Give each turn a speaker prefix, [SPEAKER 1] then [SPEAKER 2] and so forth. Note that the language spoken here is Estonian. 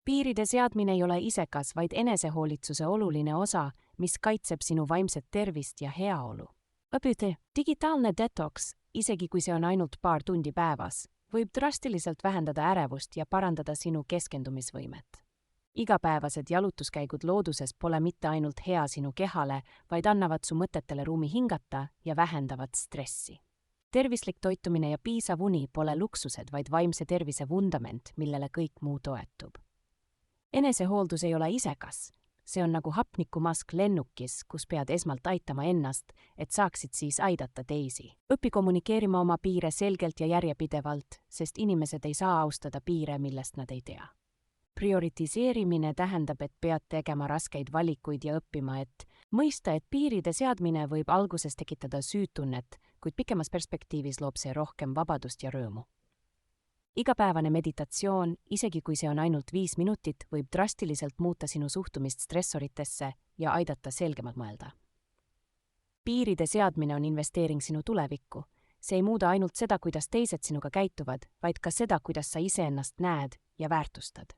[SPEAKER 1] Piiride seadmine ei ole isekas, vaid enesehoolitsuse oluline osa, mis kaitseb sinu vaimset tervist ja heaolu. õpite, digitaalne detoks, isegi kui see on ainult paar tundi päevas, võib drastiliselt vähendada ärevust ja parandada sinu keskendumisvõimet. Igapäevased jalutuskäigud looduses pole mitte ainult hea sinu kehale, vaid annavad su mõtetele ruumi hingata ja vähendavad stressi. Tervislik toitumine ja piisav uni pole luksused, vaid vaimse tervise vundament, millele kõik muu toetub. Enesehooldus ei ole isekas. See on nagu hapnikumask lennukis, kus pead esmalt aitama ennast, et saaksid siis aidata teisi. Õpi kommunikeerima oma piire selgelt ja järjepidevalt, sest inimesed ei saa austada piire, millest nad ei tea. Prioritiseerimine tähendab, et pead tegema raskeid valikuid ja õppima, et mõista, et piiride seadmine võib alguses tekitada süütunnet, kuid pikemas perspektiivis loob see rohkem vabadust ja rõõmu. Igapäevane meditatsioon, isegi kui see on ainult 5 minutit, võib drastiliselt muuta sinu suhtumist stressoritesse ja aidata selgemalt mõelda. Piiride seadmine on investeering sinu tulevikku. See ei muuda ainult seda, kuidas teised sinuga käituvad, vaid ka seda, kuidas sa iseennast näed ja väärtustad.